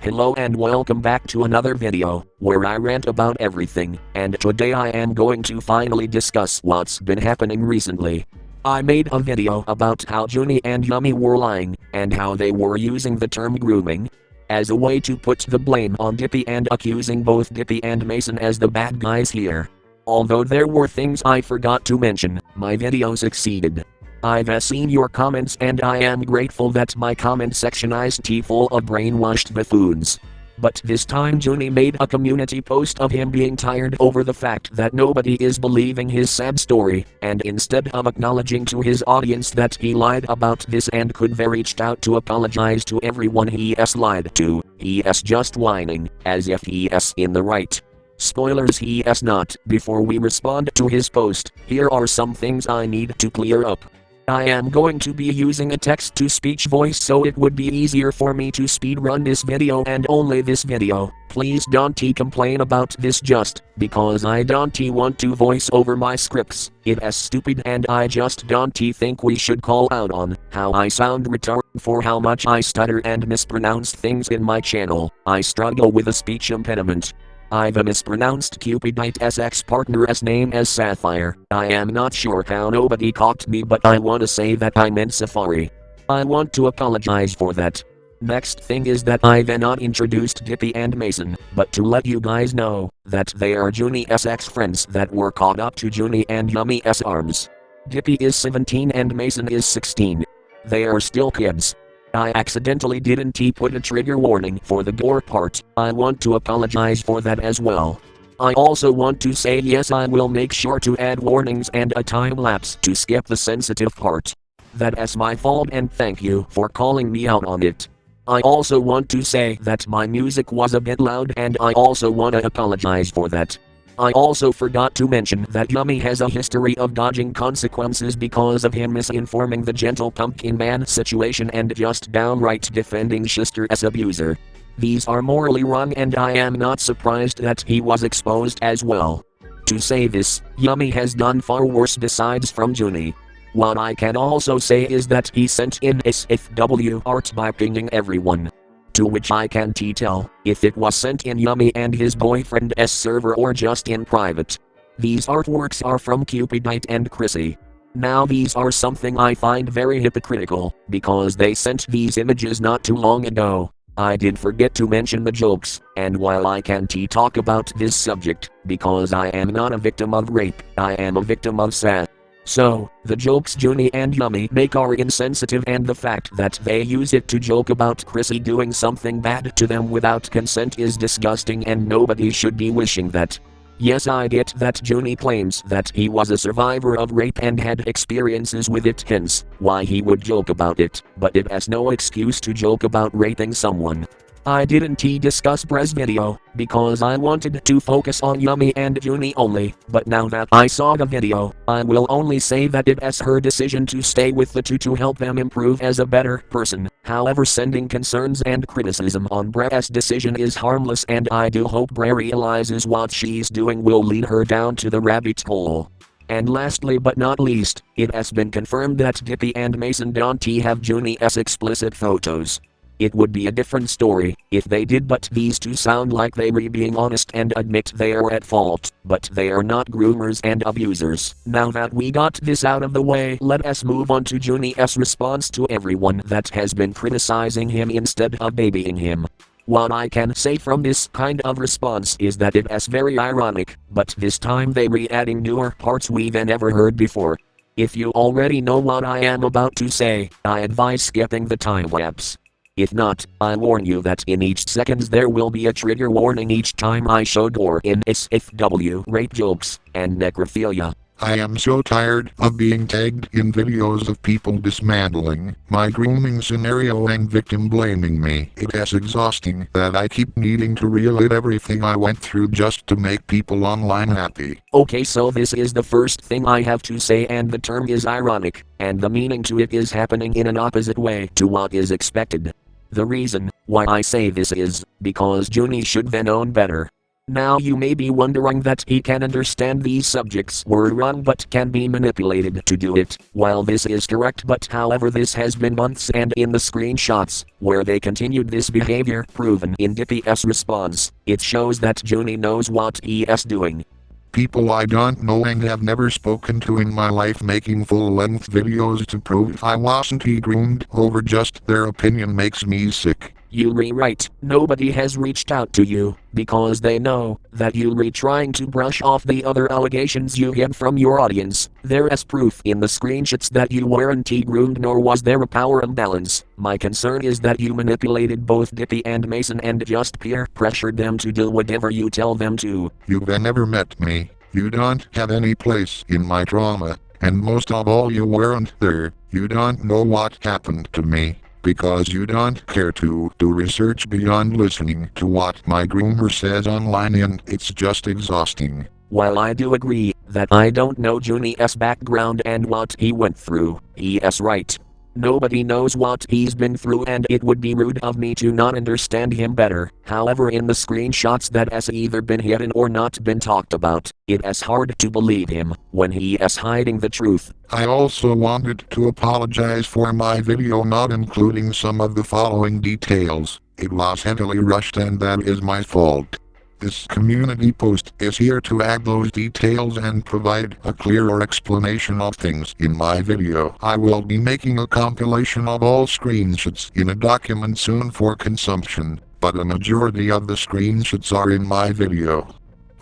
Hello and welcome back to another video, where I rant about everything, and today I am going to finally discuss what's been happening recently. I made a video about how Juny and Yummy were lying, and how they were using the term grooming as a way to put the blame on Dippy and accusing both Dippy and Mason as the bad guys here. Although there were things I forgot to mention, my video succeeded. I've seen your comments and I am grateful that my comment section is full of brainwashed buffoons. But this time Juny made a community post of him being tired over the fact that nobody is believing his sad story, and instead of acknowledging to his audience that he lied about this and could have reached out to apologize to everyone he has lied to, he is just whining, as if he is in the right. Spoilers, he is not. Before we respond to his post, here are some things I need to clear up. I am going to be using a text-to-speech voice so it would be easier for me to speedrun this video and only this video. Please don't complain about this just because I don't want to voice over my scripts. It is stupid and I just don't think we should call out on how I sound retarded for how much I stutter and mispronounce things in my channel. I struggle with a speech impediment. I've mispronounced Cupidite's ex-partner's name as Sapphire. I am not sure how nobody caught me, but I want to say that I meant Safari. I want to apologize for that. Next thing is that I've not introduced Dippy and Mason, but to let you guys know that they are Juny's ex-friends that were caught up to Juny and Yummy's arms. Dippy is 17 and Mason is 16. They are still kids. I accidentally didn't put a trigger warning for the gore part. I want to apologize for that as well. I also want to say yes, I will make sure to add warnings and a time lapse to skip the sensitive part. That is my fault and thank you for calling me out on it. I also want to say that my music was a bit loud and I also want to apologize for that. I also forgot to mention that Yummy has a history of dodging consequences because of him misinforming the Gentle Pumpkin Man situation and just downright defending Sister's abuser. These are morally wrong and I am not surprised that he was exposed as well. To say this, Yummy has done far worse besides from Juny. What I can also say is that he sent in SFW art by pinging everyone. To which I can't tell if it was sent in Yummy and his boyfriend's server or just in private. These artworks are from Cupidite and Chrissy. Now these are something I find very hypocritical, because they sent these images not too long ago. I did forget to mention the jokes, and while I can't talk about this subject, because I am not a victim of rape, I am a victim of sad. So, the jokes Juny and Yummy make are insensitive and the fact that they use it to joke about Chrissy doing something bad to them without consent is disgusting and nobody should be wishing that. Yes, I get that Juny claims that he was a survivor of rape and had experiences with it, hence why he would joke about it, but it has no excuse to joke about raping someone. I didn't discuss Brez's video, because I wanted to focus on Yummy and Juny only, but now that I saw the video, I will only say that it is her decision to stay with the two to help them improve as a better person. However, sending concerns and criticism on Brez's decision is harmless and I do hope Bre realizes what she's doing will lead her down to the rabbit hole. And lastly but not least, it has been confirmed that Dippy and Mason don't have Juny's explicit photos. It would be a different story if they did, but these two sound like they were being honest and admit they are at fault, but they are not groomers and abusers. Now that we got this out of the way, let us move on to Juny's response to everyone that has been criticizing him instead of babying him. What I can say from this kind of response is that it is very ironic, but this time they were adding newer parts we've never heard before. If you already know what I am about to say, I advise skipping the time lapse. If not, I warn you that in each second there will be a trigger warning each time I show gore in SFW, rape jokes, and necrophilia. I am so tired of being tagged in videos of people dismantling my grooming scenario and victim blaming me. It is exhausting that I keep needing to relive everything I went through just to make people online happy. Okay, so this is the first thing I have to say, and the term is ironic, and the meaning to it is happening in an opposite way to what is expected. The reason why I say this is because Juny should have known better. Now you may be wondering that he can understand these subjects were wrong but can be manipulated to do it, while this is correct, but however this has been months, and in the screenshots where they continued this behavior proven in Dippy's response, it shows that Juny knows what he is doing. People I don't know and have never spoken to in my life making full-length videos to prove I wasn't groomed over just their opinion makes me sick. You rewrite, nobody has reached out to you, because they know that you're trying to brush off the other allegations you hid from your audience. There is proof in the screenshots that you weren't groomed nor was there a power imbalance. My concern is that you manipulated both Dippy and Mason and just peer pressured them to do whatever you tell them to. You've never met me. You don't have any place in my drama, and most of all you weren't there. You don't know what happened to me. Because you don't care to do research beyond listening to what my groomer says online, and it's just exhausting. While I do agree that I don't know Juny's background and what he went through, he is right. Nobody knows what he's been through, and it would be rude of me to not understand him better. However, in the screenshots that has either been hidden or not been talked about, it is hard to believe him when he is hiding the truth. I also wanted to apologize for my video not including some of the following details. It was heavily rushed and that is my fault. This community post is here to add those details and provide a clearer explanation of things in my video. I will be making a compilation of all screenshots in a document soon for consumption, but a majority of the screenshots are in my video.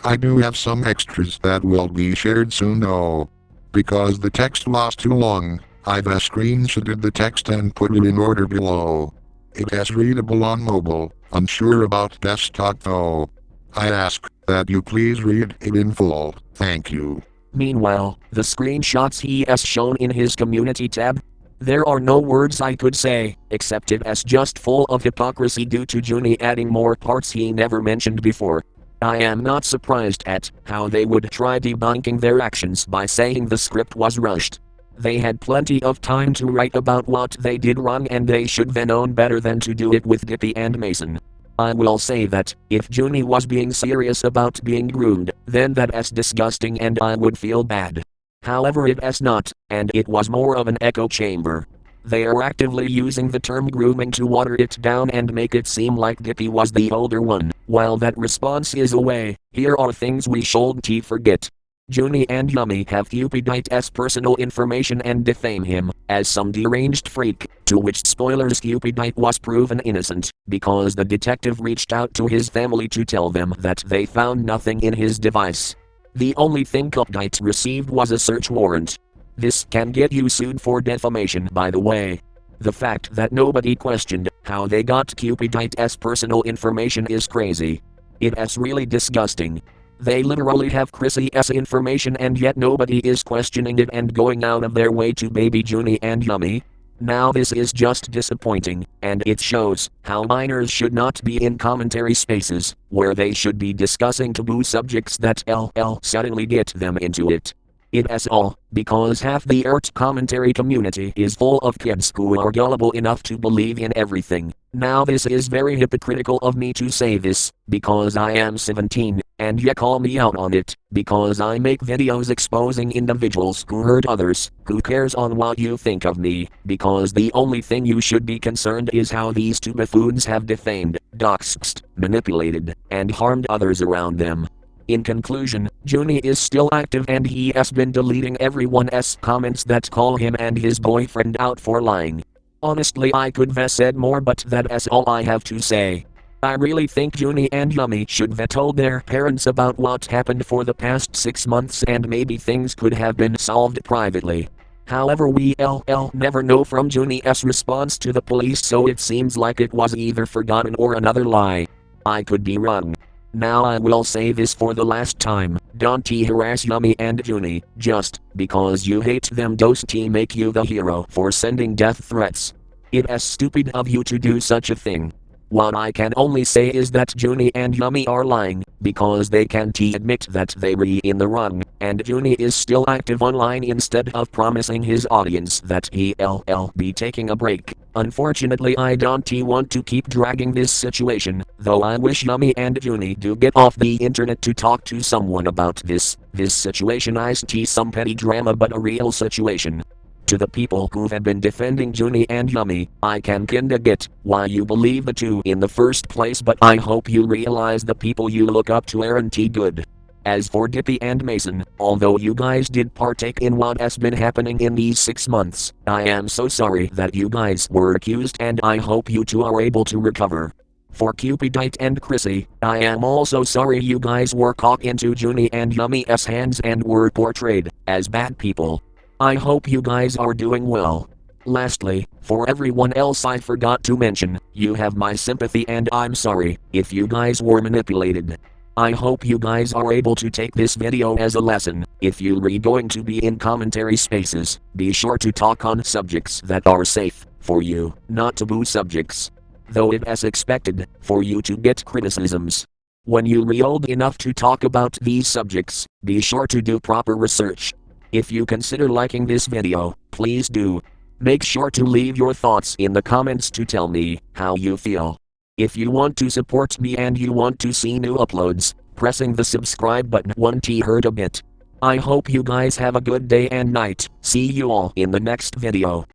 I do have some extras that will be shared soon though. Because the text was too long, I've screenshotted the text and put it in order below. It is readable on mobile, unsure about desktop though. I ask that you please read it in full, thank you. Meanwhile, the screenshots he has shown in his community tab, there are no words I could say, except it is just full of hypocrisy due to Juny adding more parts he never mentioned before. I am not surprised at how they would try debunking their actions by saying the script was rushed. They had plenty of time to write about what they did wrong, and they should have known better than to do it with Dippy and Mason. I will say that, if Juny was being serious about being groomed, then that is disgusting and I would feel bad. However, it is not, and it was more of an echo chamber. They are actively using the term grooming to water it down and make it seem like Dippy was the older one. While that response is away, here are things we shouldn't forget. Juny and Yummy have Cupidite's personal information and defame him as some deranged freak, to which spoilers Cupidite was proven innocent, because the detective reached out to his family to tell them that they found nothing in his device. The only thing Cupidite received was a search warrant. This can get you sued for defamation, by the way. The fact that nobody questioned how they got Cupidite's personal information is crazy. It is really disgusting. They literally have Chrissy's information and yet nobody is questioning it and going out of their way to baby Juny and Yummy. Now this is just disappointing, and it shows how minors should not be in commentary spaces, where they should be discussing taboo subjects that suddenly get them into it. It is all because half the art commentary community is full of kids who are gullible enough to believe in everything. Now this is very hypocritical of me to say this, because I am 17, and you call me out on it, because I make videos exposing individuals who hurt others. Who cares on what you think of me, because the only thing you should be concerned is how these two buffoons have defamed, doxed, manipulated, and harmed others around them. In conclusion, Juny is still active and he has been deleting everyone's comments that call him and his boyfriend out for lying. Honestly, I could have said more, but that is all I have to say. I really think Juny and Yummy should have told their parents about what happened for the past 6 months, and maybe things could have been solved privately. However, we never know from Juny's response to the police, so it seems like it was either forgotten or another lie. I could be wrong. Now I will say this for the last time, don't harass Yummy and Juny, just because you hate them don't make you the hero for sending death threats. It is stupid of you to do such a thing. What I can only say is that Juny and Yummy are lying, because they can't admit that they were in the wrong, and Juny is still active online instead of promising his audience that he'll be taking a break. Unfortunately I don't want to keep dragging this situation, though I wish Yummy and Juny do get off the internet to talk to someone about this situation is some petty drama but a real situation. To the people who have been defending Juny and Yummy, I can kinda get why you believe the two in the first place, but I hope you realize the people you look up to aren't good. As for Dippy and Mason, although you guys did partake in what has been happening in these 6 months, I am so sorry that you guys were accused and I hope you two are able to recover. For Cupidite and Chrissy, I am also sorry you guys were caught into Juny and Yummy's hands and were portrayed as bad people. I hope you guys are doing well. Lastly, for everyone else I forgot to mention, you have my sympathy and I'm sorry if you guys were manipulated. I hope you guys are able to take this video as a lesson. If you're going to be in commentary spaces, be sure to talk on subjects that are safe for you, not taboo subjects. Though it is expected for you to get criticisms. When you're old enough to talk about these subjects, be sure to do proper research. If you consider liking this video, please do. Make sure to leave your thoughts in the comments to tell me how you feel. If you want to support me and you want to see new uploads, pressing the subscribe button won't hurt a bit. I hope you guys have a good day and night. See you all in the next video.